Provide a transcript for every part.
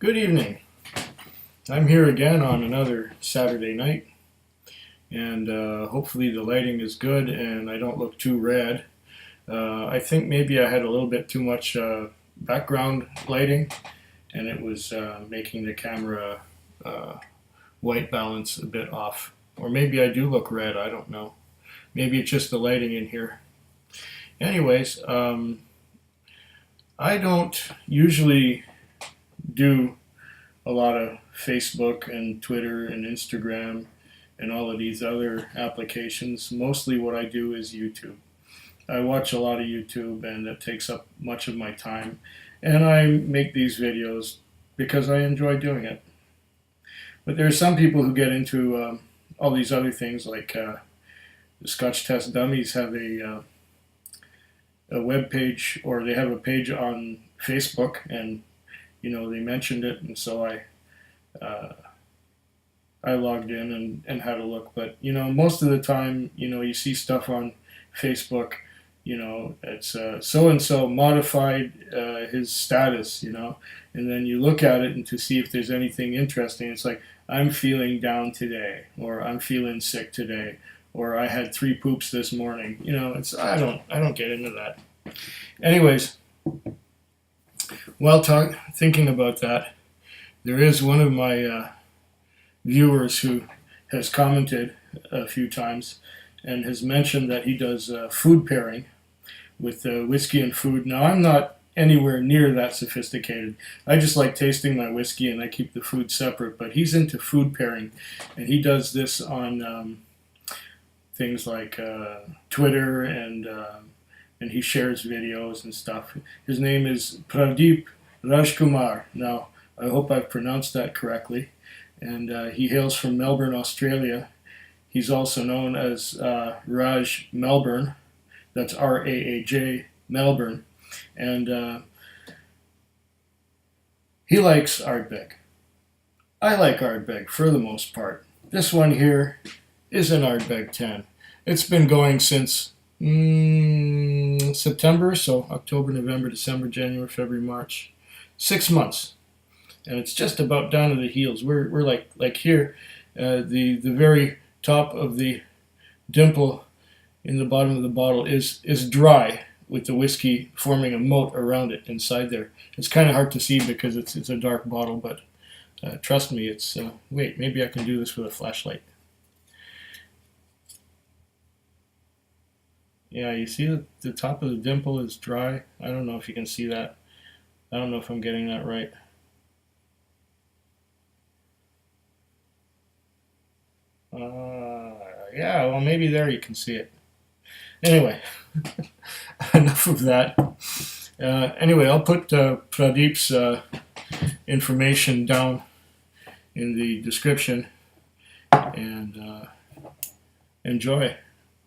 Good evening. I'm here again on another Saturday night, and hopefully the lighting is good and I don't look too red. I think maybe I had a little bit too much background lighting, and it was making the camera white balance a bit off. Or maybe I do look red, I don't know. Maybe it's just the lighting in here. Anyways, I don't usually do a lot of Facebook and Twitter and Instagram and all of these other applications. Mostly what I do is YouTube. I watch a lot of YouTube, and it takes up much of my time. And I make these videos because I enjoy doing it. But there are some people who get into all these other things, like the Scotch Test Dummies have a web page, or they have a page on Facebook, and they mentioned it, and so I logged in and had a look. But most of the time, you see stuff on Facebook. It's so and so modified his status, and then you look at it and to see if there's anything interesting. It's like, I'm feeling down today, or I'm feeling sick today, or I had 3 poops this morning. I don't get into that. Anyways, while thinking about that, there is one of my viewers who has commented a few times and has mentioned that he does food pairing with whiskey and food. Now, I'm not anywhere near that sophisticated. I just like tasting my whiskey, and I keep the food separate. But he's into food pairing, and he does this on things like Twitter, and he shares videos and stuff. His name is Pradeep Rajkumar. Now, I hope I've pronounced that correctly. And he hails from Melbourne, Australia. He's also known as RAAJ Melbourne. That's RAAJ Melbourne. And he likes Ardbeg. I like Ardbeg for the most part. This one here is an Ardbeg 10. It's been going since September, so October, November, December, January, February, March. 6 months. And it's just about down to the heels. We're like here, the very top of the dimple in the bottom of the bottle is dry, with the whiskey forming a moat around it inside there. It's kind of hard to see because it's a dark bottle, but trust me, it's wait, maybe I can do this with a flashlight. Yeah, you see that the top of the dimple is dry. I don't know if you can see that. I don't know if I'm getting that right. Yeah, well, maybe there you can see it. Anyway, enough of that. Anyway, I'll put Pradeep's information down in the description, and enjoy.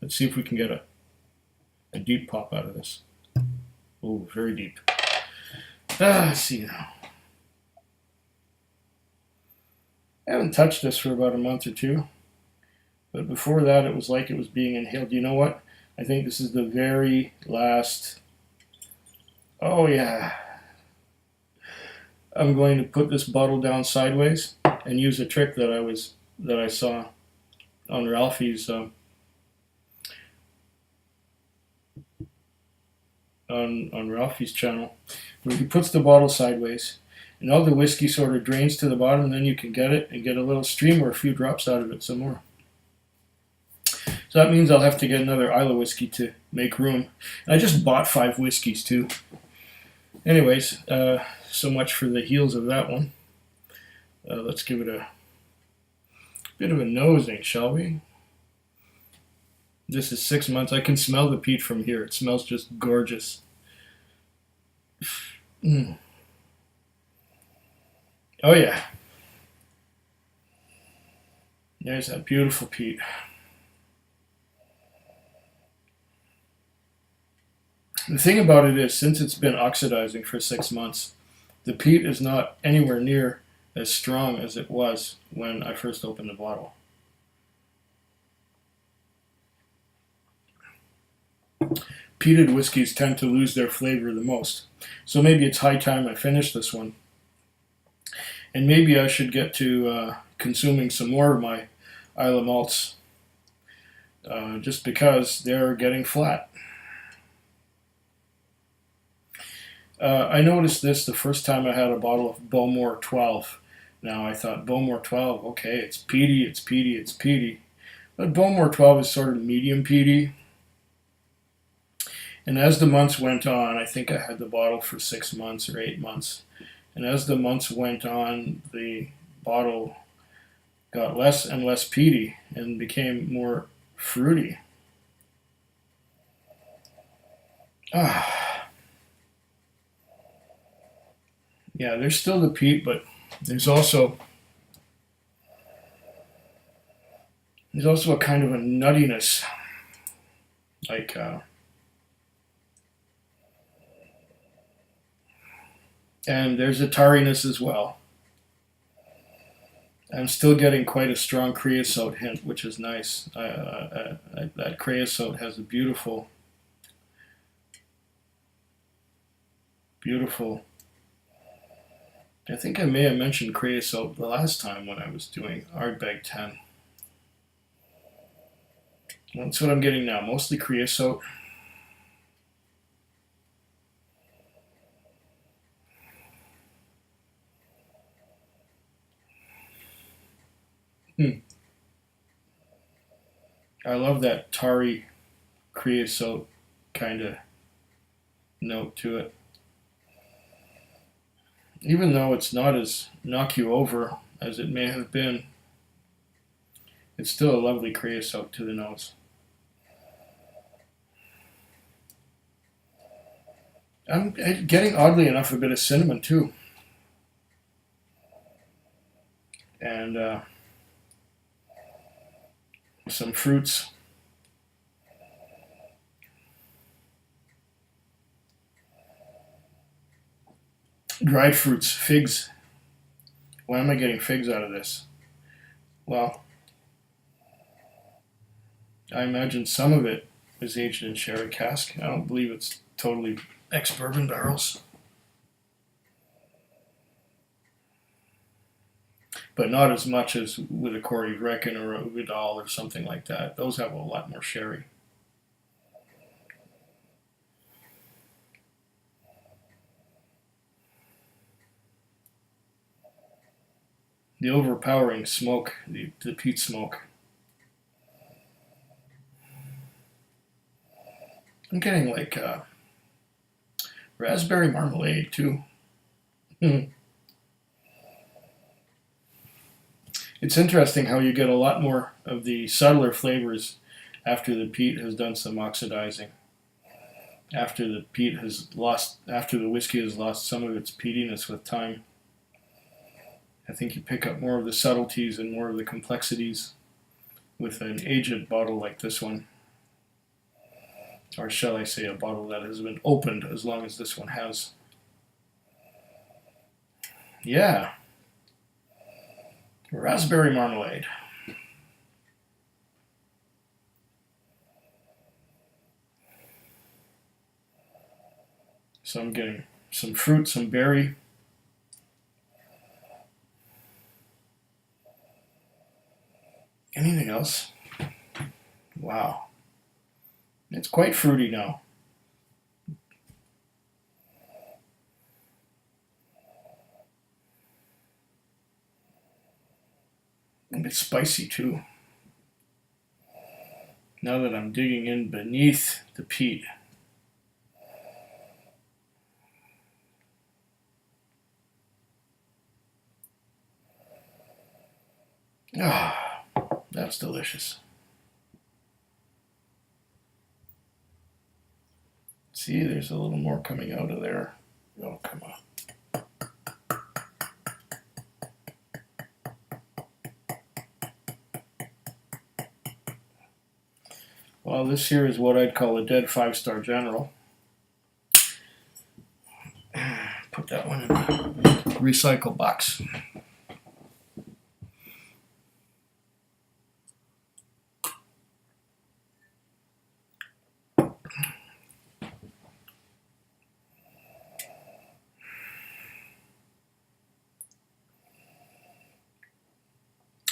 Let's see if we can get a deep pop out of this. Oh, very deep. Let's see now. I haven't touched this for about a month or two, but before that it was like it was being inhaled. You know what? I think this is the very last. Oh yeah. I'm going to put this bottle down sideways and use a trick that I saw on Ralphie's on Ralphie's channel, where he puts the bottle sideways, and all the whiskey sort of drains to the bottom, and then you can get it and get a little stream or a few drops out of it some more. So that means I'll have to get another Isla whiskey to make room. And I just bought 5 whiskeys too. Anyways, so much for the heels of that one. Let's give it a bit of a nosing, shall we? This is 6 months. I can smell the peat from here. It smells just gorgeous. Oh yeah. There's that beautiful peat. The thing about it is, since it's been oxidizing for 6 months, the peat is not anywhere near as strong as it was when I first opened the bottle. Peated whiskeys tend to lose their flavor the most, so maybe it's high time I finish this one. And maybe I should get to consuming some more of my Isla malts, just because they're getting flat. I noticed this the first time I had a bottle of Bowmore 12. Now I thought Bowmore 12, okay, it's peaty, it's peaty, it's peaty. But Bowmore 12 is sort of medium peaty. And as the months went on, I think I had the bottle for 6 months or 8 months. And as the months went on, the bottle got less and less peaty and became more fruity. Ah, yeah, there's still the peat, but there's also a kind of a nuttiness, like and there's a tarriness as well. I'm still getting quite a strong creosote hint, which is nice. That creosote has a beautiful, beautiful. I think I may have mentioned creosote the last time when I was doing Ardbeg 10. That's what I'm getting now, mostly creosote. I love that tarry creosote kind of note to it. Even though it's not as knock you over as it may have been, it's still a lovely creosote to the nose. I'm getting, oddly enough, a bit of cinnamon too. And some fruits. Dried fruits, figs. Why am I getting figs out of this? Well, I imagine some of it is aged in sherry cask. I don't believe it's totally ex-bourbon barrels. But not as much as with a Corey Reckon or a Vidal or something like that. Those have a lot more sherry. The overpowering smoke, the peat smoke. I'm getting like raspberry marmalade too. It's interesting how you get a lot more of the subtler flavors after the peat has done some oxidizing. After the whiskey has lost some of its peatiness with time. I think you pick up more of the subtleties and more of the complexities with an aged bottle like this one. Or shall I say a bottle that has been opened as long as this one has. Yeah. Raspberry marmalade. So I'm getting some fruit, some berry. Anything else? Wow. It's quite fruity now. A bit spicy too. Now that I'm digging in beneath the peat. Ah, that's delicious. See, there's a little more coming out of there. Oh, come on. Well, this here is what I'd call a dead 5-star general. Put that one in the recycle box.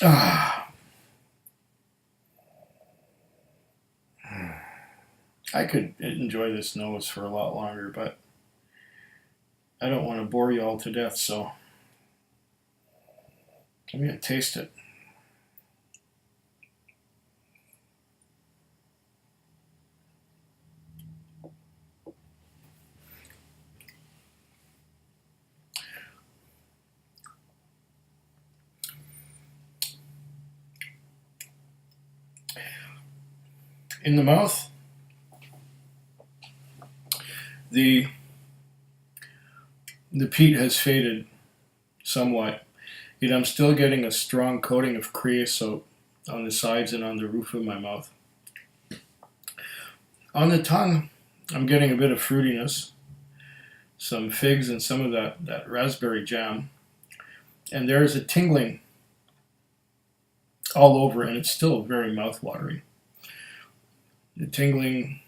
Ah, I could enjoy this nose for a lot longer, but I don't want to bore you all to death, so I'm going to taste it. In the mouth, the peat has faded somewhat, yet I'm still getting a strong coating of creosote on the sides and on the roof of my mouth. On the tongue, I'm getting a bit of fruitiness, some figs and some of that raspberry jam, and there is a tingling all over, and it's still very mouth-watering. The tingling,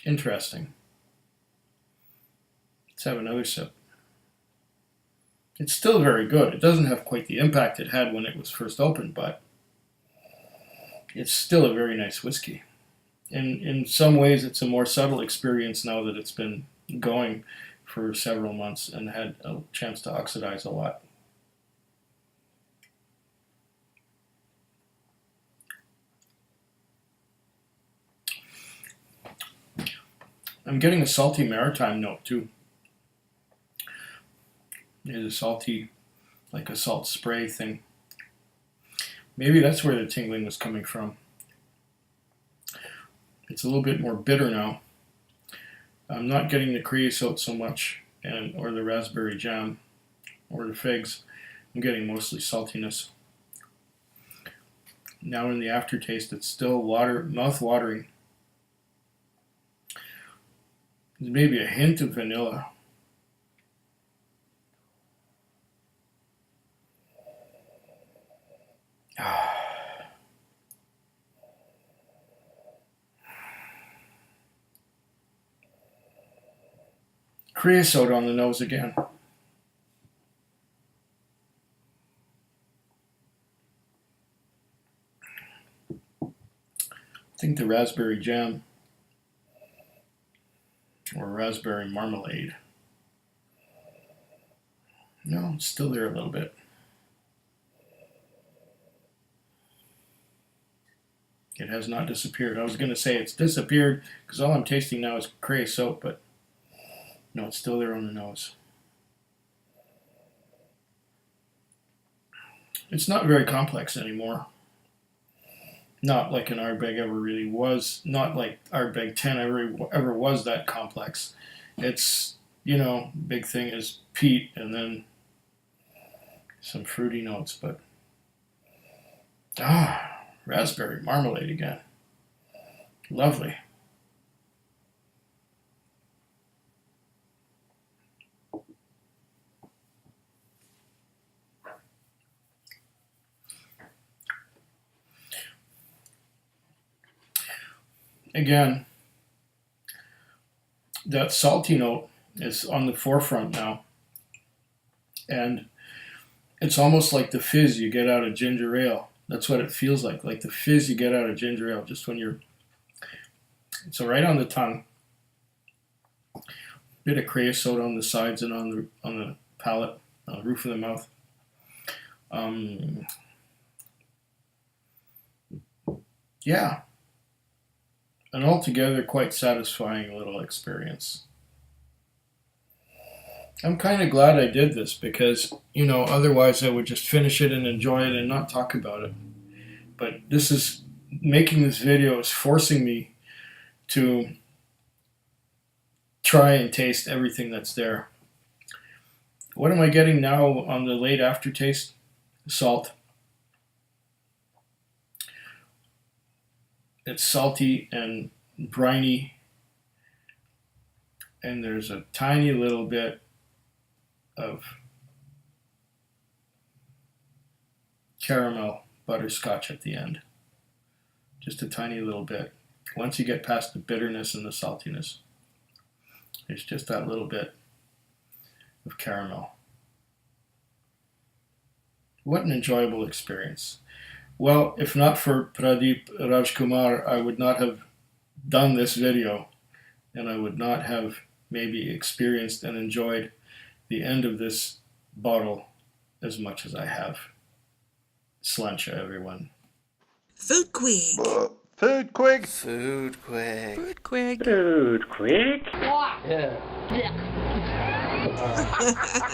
interesting. Let's have another sip. It's still very good. It doesn't have quite the impact it had when it was first opened, but it's still a very nice whiskey. And in some ways, it's a more subtle experience now that it's been going for several months and had a chance to oxidize a lot. I'm getting a salty maritime note too. There's a salty, like a salt spray thing. Maybe that's where the tingling was coming from. It's a little bit more bitter now. I'm not getting the creosote so much, or the raspberry jam, or the figs. I'm getting mostly saltiness. Now in the aftertaste, it's still mouth-watering. There's maybe a hint of vanilla. Creosote on the nose again. I think the raspberry jam or raspberry marmalade. No, it's still there a little bit. It has not disappeared. I was going to say it's disappeared because all I'm tasting now is creosote, but no, it's still there on the nose. It's not very complex anymore. Not like an Ardbeg ever really was. Not like Ardbeg 10 ever was that complex. It's, big thing is peat and then some fruity notes, but raspberry marmalade again. Lovely. Again, that salty note is on the forefront now. And it's almost like the fizz you get out of ginger ale. That's what it feels like the fizz you get out of ginger ale, just when you're... So right on the tongue. Bit of creosote on the sides and on the palate, roof of the mouth. Yeah. An altogether quite satisfying little experience. I'm kind of glad I did this because, otherwise I would just finish it and enjoy it and not talk about it. But making this video is forcing me to try and taste everything that's there. What am I getting now on the late aftertaste? Salt. It's salty and briny, and there's a tiny little bit of caramel butterscotch at the end. Just a tiny little bit. Once you get past the bitterness and the saltiness, there's just that little bit of caramel. What an enjoyable experience. Well, if not for Pradeep Rajkumar, I would not have done this video, and I would not have maybe experienced and enjoyed the end of this bottle as much as I have. Slancha, everyone. Food Quig. Food Quig. Food Quig. Food Quig. Food Quig. Yeah.